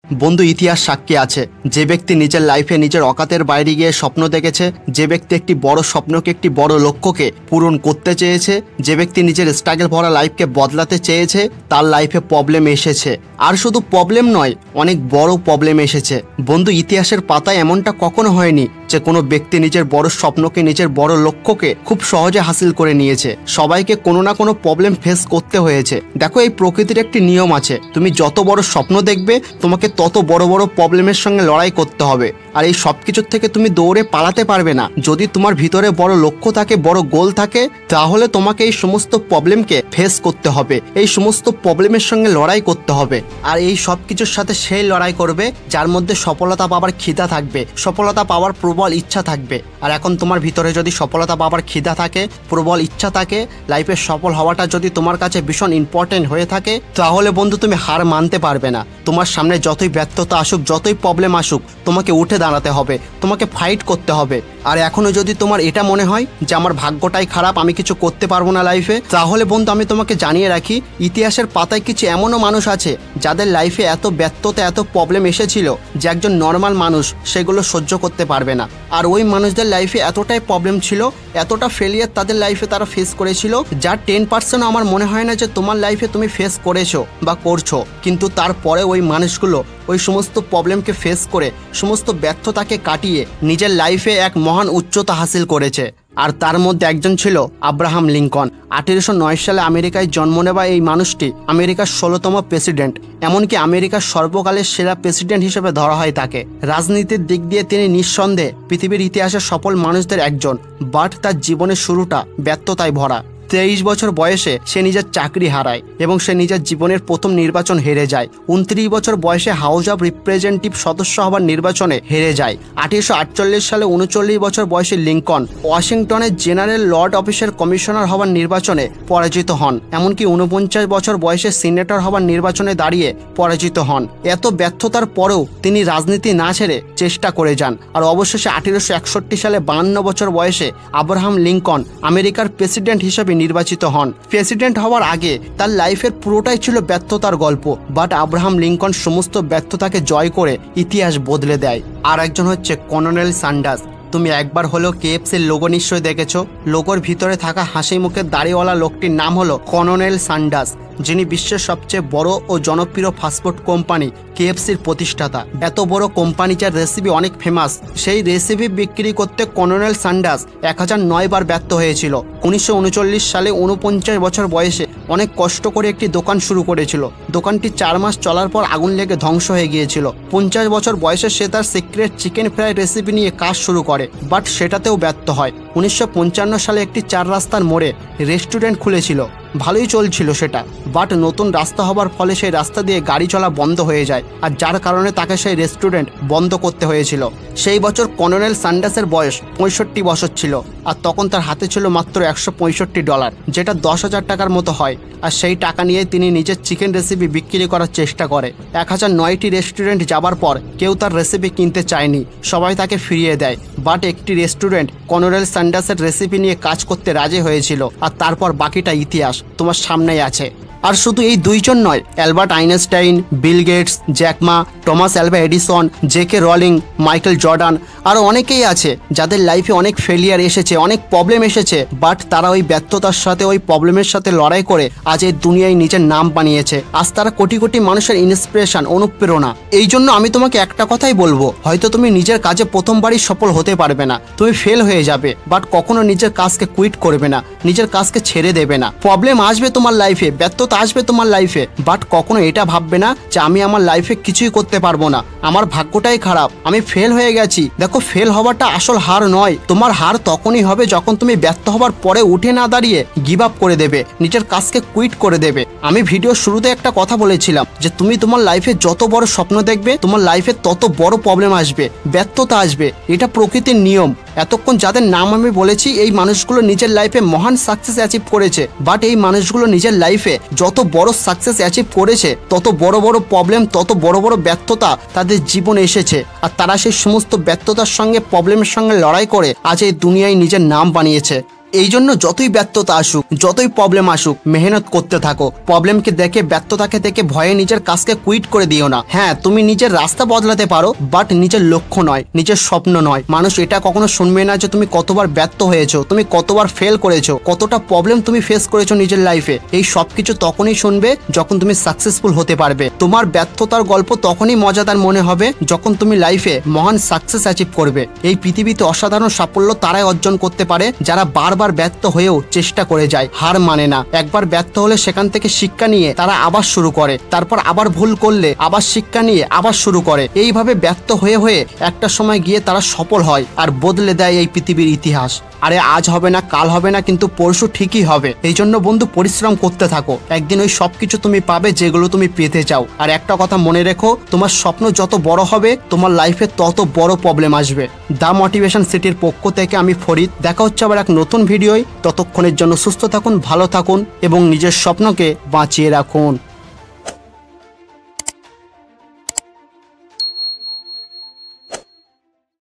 বন্ধু, ইতিহাস সাক্ষী আছে যে ব্যক্তি নিজের লাইফে নিজের অকাতের বাইরে গিয়ে স্বপ্ন দেখেছে, যে ব্যক্তি একটি বড় স্বপ্নকে একটি বড় লক্ষ্যকে পূরণ করতে চেয়েছে, যে ব্যক্তি নিজের স্ট্রাগল ভরা লাইফকে বদলাতে চেয়েছে, তার লাইফে প্রবলেম এসেছে। আর শুধু প্রবলেম নয়, অনেক বড় প্রবলেম এসেছে। বন্ধু, ইতিহাসের পাতায় এমনটা কখনো হয়নি যে কোনো ব্যক্তি নিজের বড় স্বপ্নকে নিজের বড় লক্ষ্যকে খুব সহজে হাসিল করে নিয়েছে। সবাইকে কোনো না কোনো প্রবলেম ফেস করতে হয়েছে। দেখো, এই প্রকৃতির একটি নিয়ম আছে, তুমি যত বড় স্বপ্ন দেখবে তোমাকে তত বড় বড় প্রবলেমের সঙ্গে লড়াই করতে হবে। আর এই সব কিছুর থেকে তুমি দৌড়ে পালাতে পারবে না। যদি তোমার ভিতরে বড় লক্ষ্য থাকে, বড় গোল থাকে, তাহলে তোমাকে এই সমস্ত প্রবলেমকে ফেস করতে হবে, এই সমস্ত প্রবলেমের সঙ্গে লড়াই করতে হবে। আর এই সব কিছুর সাথে সেই লড়াই করবে যার মধ্যে সফলতা পাওয়ার খিদা থাকবে, সফলতা পাওয়ার প্রবল ইচ্ছা থাকবে। আর এখন তোমার ভিতরে যদি সফলতা পাওয়ার খিদা থাকে, প্রবল ইচ্ছা থাকে, লাইফে সফল হওয়াটা যদি তোমার কাছে ভীষণ ইম্পর্টেন্ট হয়ে থাকে, তাহলে বন্ধু তুমি হার মানতে পারবে না। তোমার সামনে যতই ব্যর্থতা আসুক, যতই প্রবলেম আসুক, তোমাকে উঠে দাঁড়াতে হবে, তোমাকে ফাইট করতে হবে। আর এখনো যদি তোমার এটা মনে হয় যে আমার ভাগ্যটাই খারাপ, আমি কিছু করতে পারবো না লাইফে, তাহলে বন্ধু আমি তোমাকে জানিয়ে রাখি, ইতিহাসের পাতায় কিছু এমনও মানুষ আছে যাদের লাইফে এত ব্যর্থতা, এত প্রবলেম এসেছিল যে একজন নর্মাল মানুষ সেগুলো সহ্য করতে পারবে না। আর ওই মানুষদের লাইফে এতটাই প্রবলেম ছিল, এতটা ফেলিয়ার তাদের লাইফে তারা ফেস করেছিল, যার 10% আমার মনে হয় না যে তোমার লাইফে তুমি ফেস করেছো বা করছো। কিন্তু তারপরে ওই মানুষগুলো ওই সমস্ত প্রবলেমকে ফেস করে, সমস্ত ব্যর্থতাকে কাটিয়ে নিজের লাইফে এক মহান উচ্চতা হাসিল করেছে। আর তার মধ্যে একজন ছিল আব্রাহাম লিঙ্কন। 1809 সালে আমেরিকায় জন্ম নেওয়া এই মানুষটি আমেরিকার 16তম প্রেসিডেন্ট, এমনকি আমেরিকার সর্বকালের সেরা প্রেসিডেন্ট হিসেবে ধরা হয় তাকে। রাজনীতির দিক দিয়ে তিনি নিঃসন্দেহে পৃথিবীর ইতিহাসে সফল মানুষদের একজন, বাট তার জীবনের শুরুটা ব্যর্থতায় ভরা। 23 বছর বয়সে সে নিজের চাকরি হারায় এবং সে নিজের জীবনের প্রথম নির্বাচন হেরে যায়। 29 বছর বয়সে হাউস অব রিপ্রেজেন্টেটিভ সদস্য হবার নির্বাচনে হেরে যায়। 1848 সালে 39 বছর বয়সে লিঙ্কন ওয়াশিংটনের জেনারেল লর্ড অফিসের কমিশনার হবার নির্বাচনে পরাজিত হন। এমনকি 49 বছর বয়সে সিনেটর হবার নির্বাচনে দাঁড়িয়ে পরাজিত হন। এত ব্যর্থতার পরেও তিনি রাজনীতি না ছেড়ে চেষ্টা করে যান। আর অবশেষে 1861 সালে 52 বছর বয়সে আব্রাহাম লিঙ্কন আমেরিকার প্রেসিডেন্ট হিসেবে নির্বাচিত হন। প্রেসিডেন্ট হওয়ার আগে তার লাইফের পুরোটাই ছিল ব্যর্থতার গল্প, বাট আব্রাহাম লিঙ্কন সমস্ত ব্যর্থতাকে জয় করে ইতিহাস বদলে দেয়। আর একজন হচ্ছে কর্নেল স্যান্ডার্স। তুমি একবার হলেও কেএফসির লোগো নিশ্চয়ই দেখেছো। লোগোর ভিতরে থাকা হাসি মুখের দাড়িওয়ালা লোকটির নাম হলো কর্নেল স্যান্ডার্স, যিনি বিশ্বের সবচেয়ে বড় ও জনপ্রিয় ফাস্টফুড কোম্পানি কেএফসির প্রতিষ্ঠাতা। এত বড় কোম্পানি যার রেসিপি অনেক ফেমাস, সেই রেসিপি বিক্রি করতে কর্নেল স্যান্ডার্স 1009 বার ব্যর্থ হয়েছিল। 1939 সালে 49 বছর বয়সে অনেক কষ্ট করে একটি দোকান শুরু করেছিল। দোকানটি 4 মাস চলার পর আগুন লেগে ধ্বংস হয়ে গিয়েছিল। 50 বছর বয়সে সে তার সিক্রেট চিকেন ফ্রাই রেসিপি নিয়ে কাজ শুরু করে, বাট সেটাতেও ব্যর্থ হয়। 1955 সালে একটি 4 রাস্তার মোড়ে রেস্টুরেন্ট খুলেছিল, ভালোই চলছিল সেটা, বাট নতুন রাস্তা হবার ফলে সেই রাস্তা দিয়ে গাড়ি চলা বন্ধ হয়ে যায়, আর যার কারণে তাকে সেই রেস্টুরেন্ট বন্ধ করতে হয়েছিল। সেই বছর কর্নেল স্যান্ডার্সের বয়স 65 বছর ছিল, আর তখন তার হাতে ছিল মাত্র $165, যেটা 10,000 টাকার মতো হয়। আর সেই টাকা নিয়ে তিনি নিজের চিকেন রেসিপি বিক্রি করার চেষ্টা করে। 1009টি রেস্টুরেন্ট যাবার পর কেউ তার রেসিপি কিনতে চায়নি, সবাই তাকে ফিরিয়ে দেয়। বাট একটি রেস্টুরেন্ট কর্নেল স্যান্ডার্সের রেসিপি নিয়ে কাজ করতে রাজি হয়েছিল, আর তারপর বাকিটা ইতিহাস তোমার সামনেই আছে। আর শুধু এই দুইজন নয়, Albert Einstein, Bill Gates, Jack Ma, Thomas Alva Edison, JK Rowling, Michael Jordan, আরও অনেকেই আছে যাদের লাইফে অনেক ফেলিয়ার এসেছে, অনেক প্রবলেম এসেছে, বাট তারা ওই ব্যর্থতার সাথে, ওই প্রবলেমের সাথে লড়াই করে আজ এই দুনিয়ায় নিজের নাম বানিয়েছে। আজ তারা কোটি কোটি মানুষের ইন্সপিরেশন, অনুপ্রেরণা। এই জন্য আমি তোমাকে একটা কথাই বলবো, হয়তো তুমি নিজের কাজে প্রথমবারই সফল হতে পারবে না, তুমি ফেল হয়ে যাবে, বাট কখনো নিজের কাজকে কুইট করবে না, নিজের কাজকে ছেড়ে দেবে না। প্রবলেম আসবে তোমার লাইফে, ব্যর্থতা আসবে তোমার লাইফে, বাট কখনো এটা ভাববে না যে আমি আমার লাইফে কিছুই করতে পারবো না, আমার ভাগ্যটাই খারাপ, আমি ফেল হয়ে গেছি। দেখো, ফেল হওয়াটা আসল হার নয়। তোমার হার তখনই হবে যখন তুমি ব্যর্থ হবার পরে উঠে না দাঁড়িয়ে গিভ আপ করে দেবে, নিজের কাজকে কুইট করে দেবে। আমি ভিডিওর শুরুতে একটা কথা বলেছিলাম যে তুমি তোমার লাইফে যত বড় স্বপ্ন দেখবে, তোমার লাইফে তত বড় প্রবলেম আসবে, ব্যর্থতা আসবে, এটা প্রকৃতির নিয়ম। এতক্ষণ যাদের নাম আমি বলেছি, এই মানুষগুলো নিজের লাইফে মহান সাকসেস অ্যাচিভ করেছে, বাট এই মানুষগুলো নিজের লাইফে যত বড় সাকসেস অ্যাচিভ করেছে, তত বড় বড় প্রবলেম, তত বড় বড় ব্যর্থতা তাদের জীবনে এসেছে। আর তারা সেই সমস্ত ব্যর্থতার সঙ্গে, প্রবলেমের সঙ্গে লড়াই করে আজ এই দুনিয়ায় নিজের নাম বানিয়েছে। এই জন্য যতই ব্যর্থতা আসুক, যতই প্রবলেম আসুক, মেহনত করতে থাকো। প্রবলেমকে দেখে, ব্যর্থতাকে দেখে ভয়ে নিজের কাজকে কুইট করে দিও না। হ্যাঁ, তুমি নিজের রাস্তা বদলাতে পারো, বাট নিজের লক্ষ্য নয়, নিজের স্বপ্ন নয়। মানুষ এটা কখনো শুনবে না যে তুমি কতবার ব্যর্থ হয়েছো, তুমি কতবার ফেল করেছো, কতটা প্রবলেম তুমি ফেস করেছো নিজের লাইফে। এই সবকিছু তখনই শুনবে যখন তুমি সাকসেসফুল হতে পারবে। তোমার ব্যর্থতার গল্প তখনই মজাদার মনে হবে যখন তুমি লাইফে মহান সাকসেস অ্যাচিভ করবে। এই পৃথিবীতে অসাধারণ সাফল্য তারাই অর্জন করতে পারে যারা বারবার ব্যর্থ হয়েও চেষ্টা করে যায়, হার মানে না। একবার ব্যর্থ হলে সেখান থেকে শিক্ষা নিয়ে তারা আবার শুরু করে, তারপর আবার ভুল করলে আবার শিক্ষা নিয়ে আবার শুরু করে। এইভাবে ব্যর্থ হয়ে হয়ে একটা সময় গিয়ে তারা সফল হয় আর বদলে দেয় এই পৃথিবীর ইতিহাস। আরে আজ হবে না, কাল হবে না, কিন্তু পরশু ঠিকই হবে। এই জন্য বন্ধু, পরিশ্রম করতে থাকো। একদিন ওই সবকিছু তুমি পাবে যেগুলো তুমি পেতে চাও। আর একটা কথা মনে রেখো, তোমার স্বপ্ন যত বড় হবে তোমার লাইফে তত বড় প্রবলেম আসবে। দ্য মোটিভেশন সিটির পক্ষ থেকে আমি ফরিদ। দেখা হচ্ছে আবার এক নতুন ভিডিওয়। ততক্ষণের জন্য সুস্থ থাকুন, ভালো থাকুন এবং নিজের স্বপ্নকে বাঁচিয়ে রাখুন।